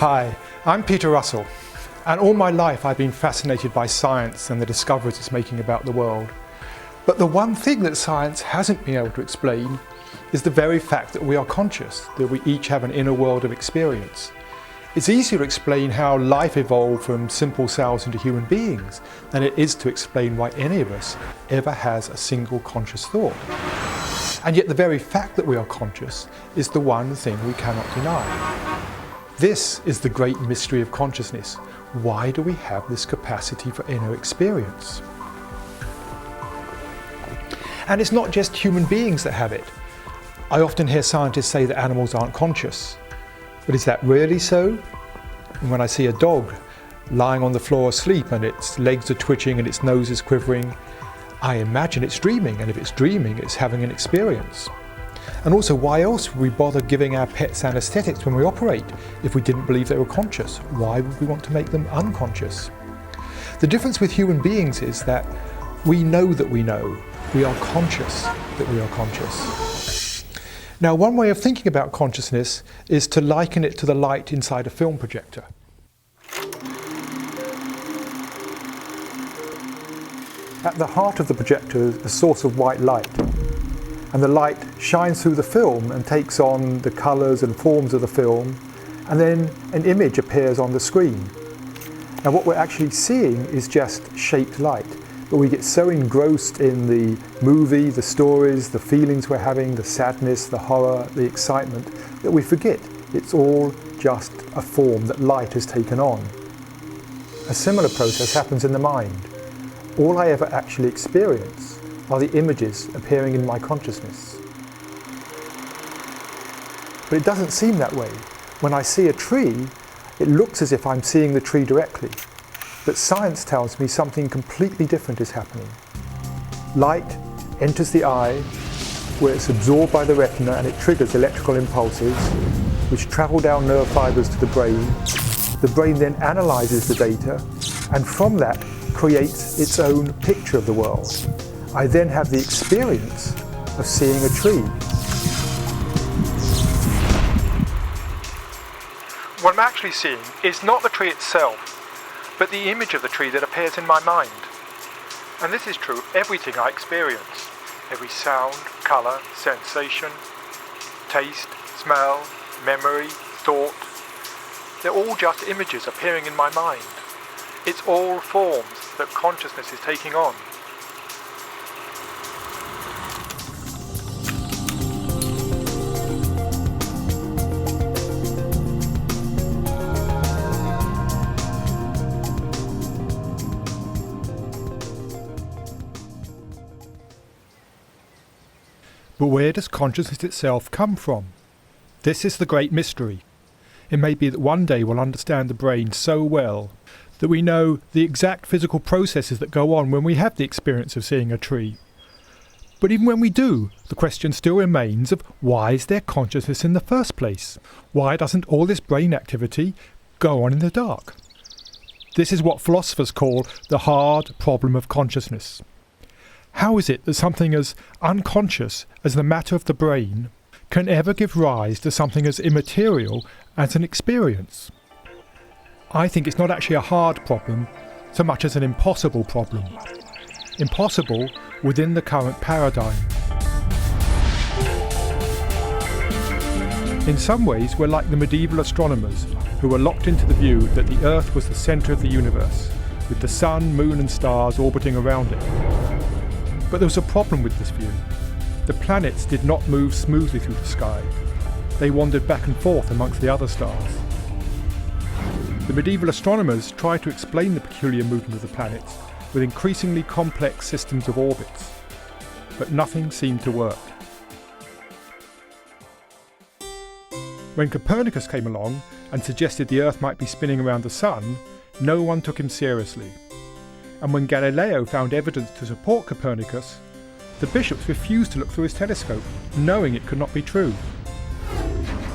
Hi, I'm Peter Russell, and all my life I've been fascinated by science and the discoveries it's making about the world. But the one thing that science hasn't been able to explain is the very fact that we are conscious, that we each have an inner world of experience. It's easier to explain how life evolved from simple cells into human beings than it is to explain why any of us ever has a single conscious thought. And yet the very fact that we are conscious is the one thing we cannot deny. This is the great mystery of consciousness. Why do we have this capacity for inner experience? And it's not just human beings that have it. I often hear scientists say that animals aren't conscious. But is that really so? And when I see a dog lying on the floor asleep and its legs are twitching and its nose is quivering, I imagine it's dreaming, and if it's dreaming, it's having an experience. And also, why else would we bother giving our pets anesthetics when we operate if we didn't believe they were conscious? Why would we want to make them unconscious? The difference with human beings is that we know that we know. We are conscious that we are conscious. Now, one way of thinking about consciousness is to liken it to the light inside a film projector. At the heart of the projector is a source of white light, and the light shines through the film and takes on the colours and forms of the film, and then an image appears on the screen. Now what we're actually seeing is just shaped light, but we get so engrossed in the movie, the stories, the feelings we're having, the sadness, the horror, the excitement, that we forget it's all just a form that light has taken on. A similar process happens in the mind. All I ever actually experience are the images appearing in my consciousness. But it doesn't seem that way. When I see a tree, it looks as if I'm seeing the tree directly. But science tells me something completely different is happening. Light enters the eye, where it's absorbed by the retina and it triggers electrical impulses, which travel down nerve fibers to the brain. The brain then analyzes the data, and from that creates its own picture of the world. I then have the experience of seeing a tree. What I'm actually seeing is not the tree itself, but the image of the tree that appears in my mind. And this is true of everything I experience. Every sound, colour, sensation, taste, smell, memory, thought. They're all just images appearing in my mind. It's all forms that consciousness is taking on. But where does consciousness itself come from? This is the great mystery. It may be that one day we'll understand the brain so well that we know the exact physical processes that go on when we have the experience of seeing a tree. But even when we do, the question still remains of why is there consciousness in the first place? Why doesn't all this brain activity go on in the dark? This is what philosophers call the hard problem of consciousness. How is it that something as unconscious as the matter of the brain can ever give rise to something as immaterial as an experience? I think it's not actually a hard problem so much as an impossible problem. Impossible within the current paradigm. In some ways, we're like the medieval astronomers who were locked into the view that the Earth was the centre of the universe, with the sun, moon and stars orbiting around it. But there was a problem with this view. The planets did not move smoothly through the sky. They wandered back and forth amongst the other stars. The medieval astronomers tried to explain the peculiar movement of the planets with increasingly complex systems of orbits, but nothing seemed to work. When Copernicus came along and suggested the Earth might be spinning around the Sun, no one took him seriously. And when Galileo found evidence to support Copernicus, the bishops refused to look through his telescope, knowing it could not be true.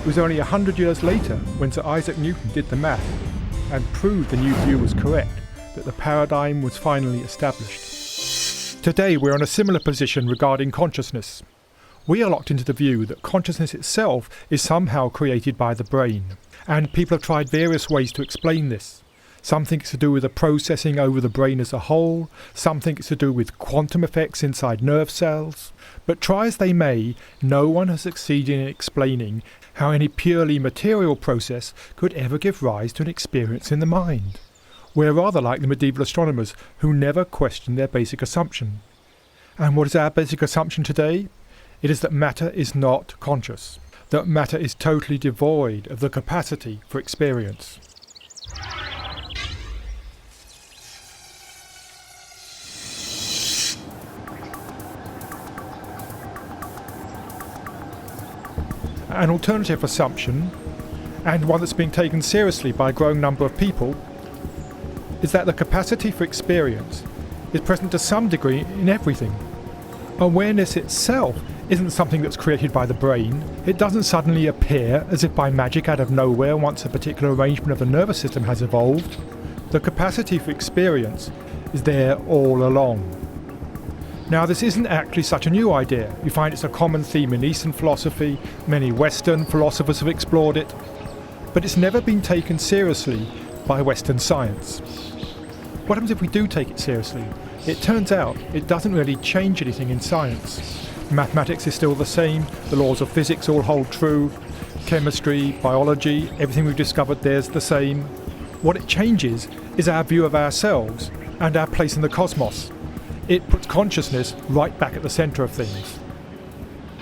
It was only 100 years later, when Sir Isaac Newton did the math and proved the new view was correct, that the paradigm was finally established. Today we're in a similar position regarding consciousness. We are locked into the view that consciousness itself is somehow created by the brain, And people have tried various ways to explain this. Some think it's to do with the processing over the brain as a whole, some think it's to do with quantum effects inside nerve cells. But try as they may, no one has succeeded in explaining how any purely material process could ever give rise to an experience in the mind. We're rather like the medieval astronomers who never questioned their basic assumption. And what is our basic assumption today? It is that matter is not conscious, that matter is totally devoid of the capacity for experience. An alternative assumption, and one that's being taken seriously by a growing number of people, is that the capacity for experience is present to some degree in everything. Awareness itself isn't something that's created by the brain. It doesn't suddenly appear as if by magic out of nowhere once a particular arrangement of the nervous system has evolved. The capacity for experience is there all along. Now, this isn't actually such a new idea. You find it's a common theme in Eastern philosophy, many Western philosophers have explored it, but it's never been taken seriously by Western science. What happens if we do take it seriously? It turns out it doesn't really change anything in science. Mathematics is still the same, the laws of physics all hold true, chemistry, biology, everything we've discovered there's the same. What it changes is our view of ourselves and our place in the cosmos. It puts consciousness right back at the centre of things.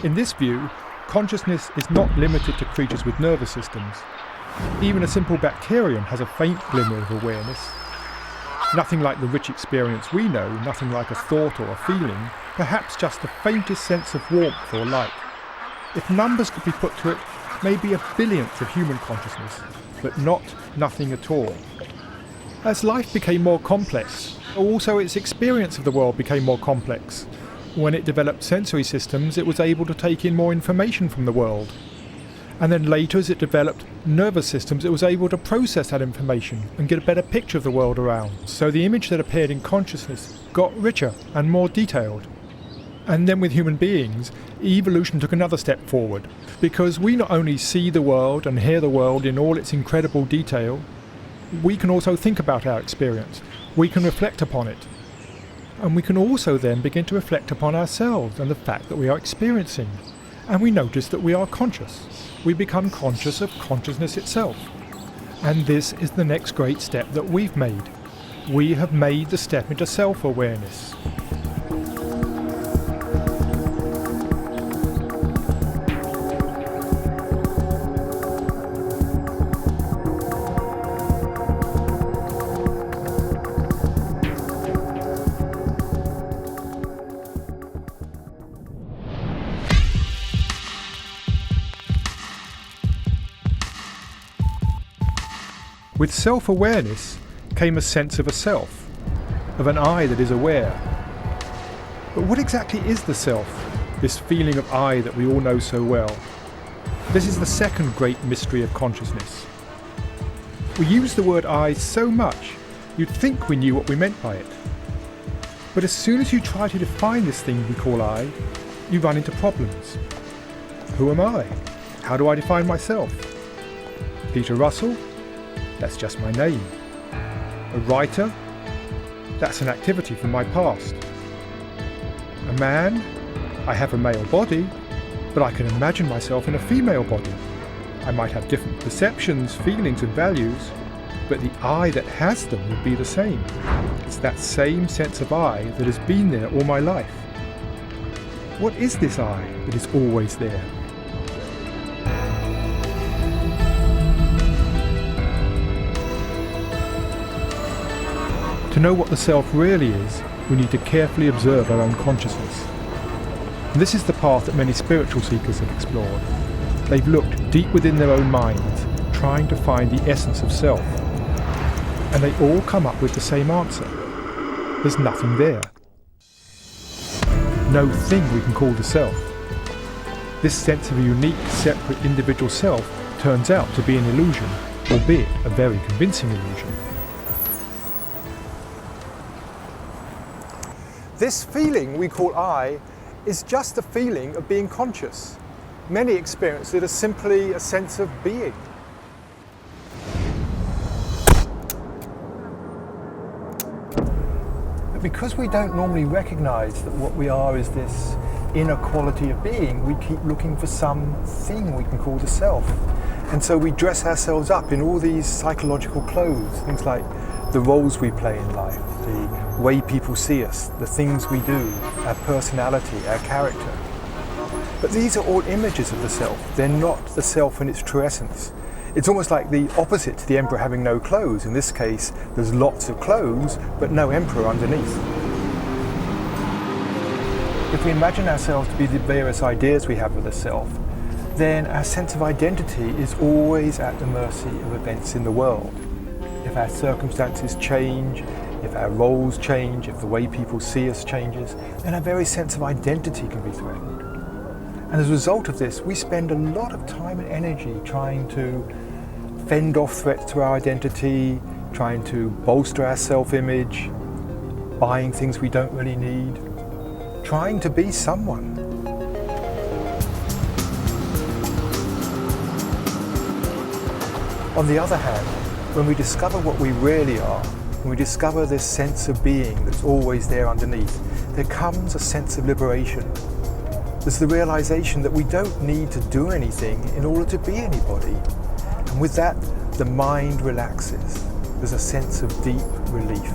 In this view, consciousness is not limited to creatures with nervous systems. Even a simple bacterium has a faint glimmer of awareness. Nothing like the rich experience we know, nothing like a thought or a feeling, perhaps just the faintest sense of warmth or light. If numbers could be put to it, maybe a billionth of human consciousness, but not nothing at all. As life became more complex, also its experience of the world became more complex. When it developed sensory systems, it was able to take in more information from the world. And then later, as it developed nervous systems, it was able to process that information and get a better picture of the world around. So the image that appeared in consciousness got richer and more detailed. And then with human beings, evolution took another step forward, because we not only see the world and hear the world in all its incredible detail, we can also think about our experience. We can reflect upon it. And we can also then begin to reflect upon ourselves and the fact that we are experiencing. And we notice that we are conscious. We become conscious of consciousness itself. And this is the next great step that we've made. We have made the step into self-awareness. With self-awareness came a sense of a self, of an I that is aware. But what exactly is the self, this feeling of I that we all know so well? This is the second great mystery of consciousness. We use the word I so much, you'd think we knew what we meant by it. But as soon as you try to define this thing we call I, you run into problems. Who am I? How do I define myself? Peter Russell? That's just my name. A writer? That's an activity from my past. A man? I have a male body, but I can imagine myself in a female body. I might have different perceptions, feelings and values, but the I that has them would be the same. It's that same sense of I that has been there all my life. What is this I that is always there? To know what the self really is, we need to carefully observe our own consciousness. And this is the path that many spiritual seekers have explored. They've looked deep within their own minds, trying to find the essence of self. And they all come up with the same answer. There's nothing there. No thing we can call the self. This sense of a unique, separate individual self turns out to be an illusion, albeit a very convincing illusion. This feeling we call I is just a feeling of being conscious. Many experience it as simply a sense of being. But because we don't normally recognize that what we are is this inner quality of being, we keep looking for something we can call the self. And so we dress ourselves up in all these psychological clothes, things like the roles we play in life, the way people see us, the things we do, our personality, our character. But these are all images of the self. They're not the self in its true essence. It's almost like the opposite to the emperor having no clothes. In this case, there's lots of clothes, but no emperor underneath. If we imagine ourselves to be the various ideas we have of the self, then our sense of identity is always at the mercy of events in the world. If our circumstances change, if our roles change, if the way people see us changes, then our very sense of identity can be threatened. And as a result of this, we spend a lot of time and energy trying to fend off threats to our identity, trying to bolster our self-image, buying things we don't really need, trying to be someone. On the other hand, when we discover what we really are, when we discover this sense of being that's always there underneath, there comes a sense of liberation. There's the realization that we don't need to do anything in order to be anybody. And with that, the mind relaxes. There's a sense of deep relief.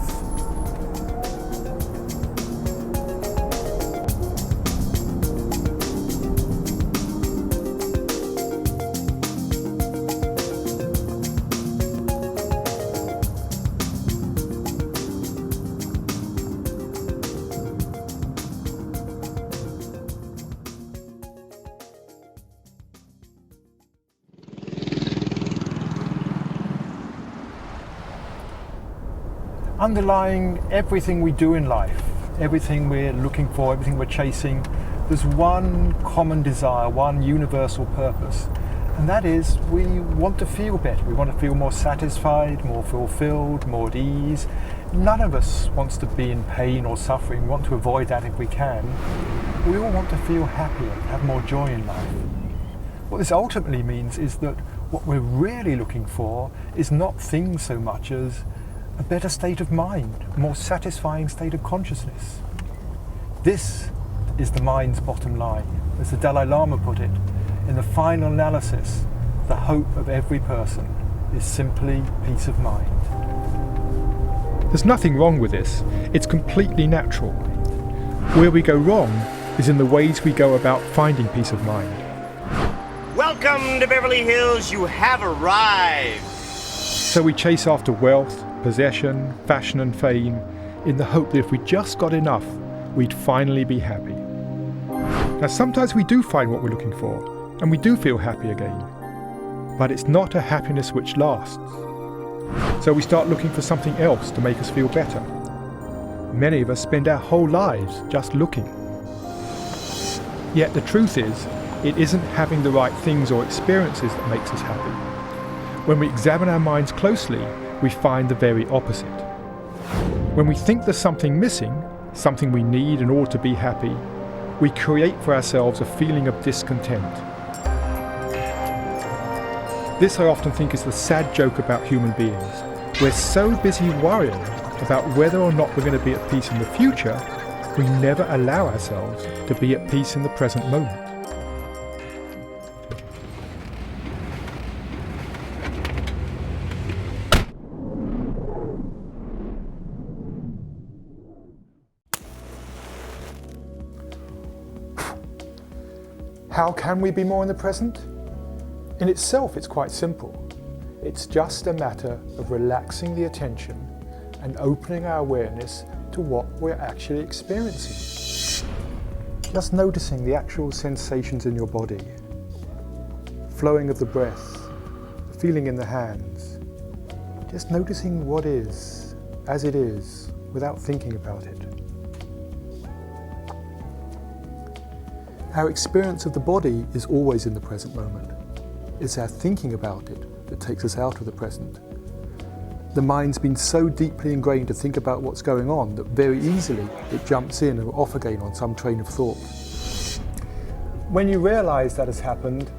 Underlying everything we do in life, everything we're looking for, everything we're chasing, there's one common desire, one universal purpose, and that is we want to feel better. We want to feel more satisfied, more fulfilled, more at ease. None of us wants to be in pain or suffering. We want to avoid that if we can. We all want to feel happier, have more joy in life. What this ultimately means is that what we're really looking for is not things so much as a better state of mind, a more satisfying state of consciousness. This is the mind's bottom line. As the Dalai Lama put it, in the final analysis, the hope of every person is simply peace of mind. There's nothing wrong with this. It's completely natural. Where we go wrong is in the ways we go about finding peace of mind. Welcome to Beverly Hills, you have arrived. So we chase after wealth, possession, fashion and fame, in the hope that if we just got enough, we'd finally be happy. Now sometimes we do find what we're looking for, and we do feel happy again. But it's not a happiness which lasts. So we start looking for something else to make us feel better. Many of us spend our whole lives just looking. Yet the truth is, it isn't having the right things or experiences that makes us happy. When we examine our minds closely, we find the very opposite. When we think there's something missing, something we need in order to be happy, we create for ourselves a feeling of discontent. This I often think is the sad joke about human beings. We're so busy worrying about whether or not we're going to be at peace in the future, we never allow ourselves to be at peace in the present moment. How can we be more in the present? In itself, it's quite simple. It's just a matter of relaxing the attention and opening our awareness to what we're actually experiencing. Just noticing the actual sensations in your body, flowing of the breath, the feeling in the hands. Just noticing what is, as it is, without thinking about it. Our experience of the body is always in the present moment. It's our thinking about it that takes us out of the present. The mind's been so deeply ingrained to think about what's going on that very easily it jumps in and off again on some train of thought. When you realize that has happened,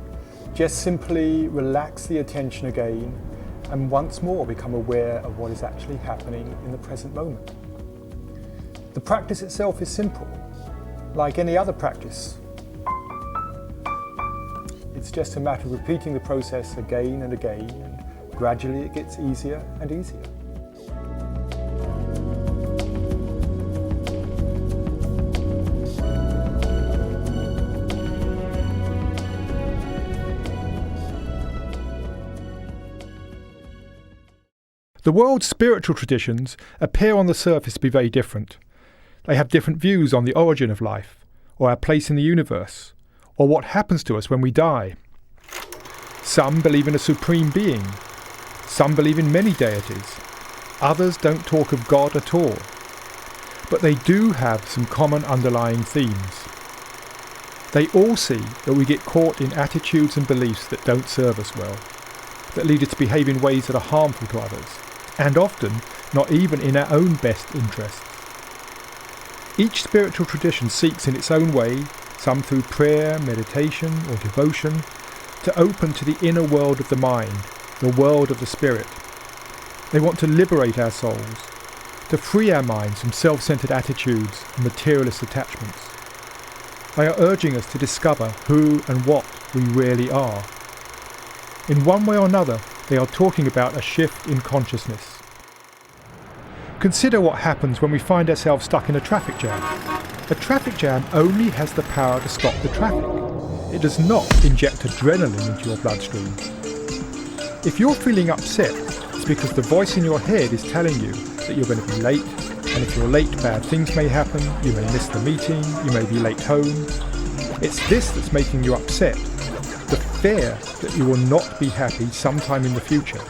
just simply relax the attention again and once more become aware of what is actually happening in the present moment. The practice itself is simple, like any other practice. It's just a matter of repeating the process again and again, and gradually it gets easier and easier. The world's spiritual traditions appear on the surface to be very different. They have different views on the origin of life, or our place in the universe, or what happens to us when we die. Some believe in a supreme being. Some believe in many deities. Others don't talk of God at all. But they do have some common underlying themes. They all see that we get caught in attitudes and beliefs that don't serve us well, that lead us to behave in ways that are harmful to others, and often not even in our own best interests. Each spiritual tradition seeks in its own way, some through prayer, meditation or devotion, to open to the inner world of the mind, the world of the spirit. They want to liberate our souls, to free our minds from self-centered attitudes and materialist attachments. They are urging us to discover who and what we really are. In one way or another, they are talking about a shift in consciousness. Consider what happens when we find ourselves stuck in a traffic jam. A traffic jam only has the power to stop the traffic. It does not inject adrenaline into your bloodstream. If you're feeling upset, it's because the voice in your head is telling you that you're going to be late, and if you're late, bad things may happen, you may miss the meeting, you may be late home. It's this that's making you upset. The fear that you will not be happy sometime in the future.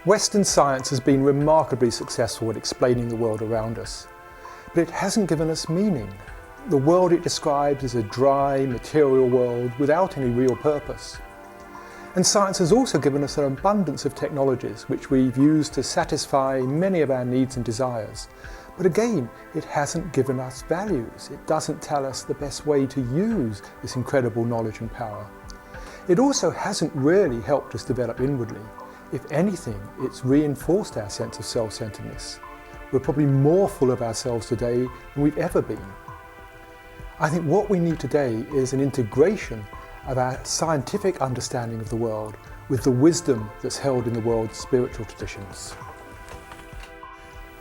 Western science has been remarkably successful at explaining the world around us, but it hasn't given us meaning. The world it describes is a dry, material world without any real purpose. And science has also given us an abundance of technologies which we've used to satisfy many of our needs and desires. But again, it hasn't given us values. It doesn't tell us the best way to use this incredible knowledge and power. It also hasn't really helped us develop inwardly. If anything, it's reinforced our sense of self-centeredness. We're probably more full of ourselves today than we've ever been. I think what we need today is an integration of our scientific understanding of the world with the wisdom that's held in the world's spiritual traditions.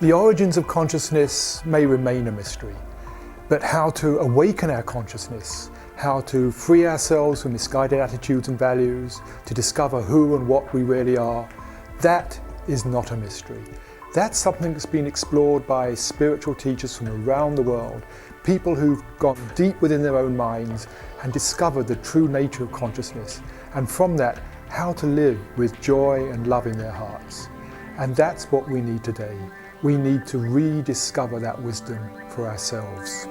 The origins of consciousness may remain a mystery, but how to awaken our consciousness, how to free ourselves from misguided attitudes and values, to discover who and what we really are, that is not a mystery. That's something that's been explored by spiritual teachers from around the world, people who've gone deep within their own minds and discovered the true nature of consciousness, and from that, how to live with joy and love in their hearts. And that's what we need today. We need to rediscover that wisdom for ourselves.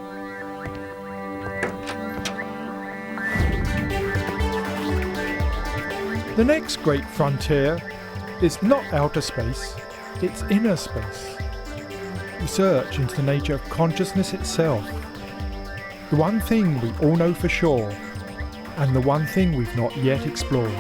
The next great frontier is not outer space, it's inner space. Research into the nature of consciousness itself. The one thing we all know for sure, and the one thing we've not yet explored.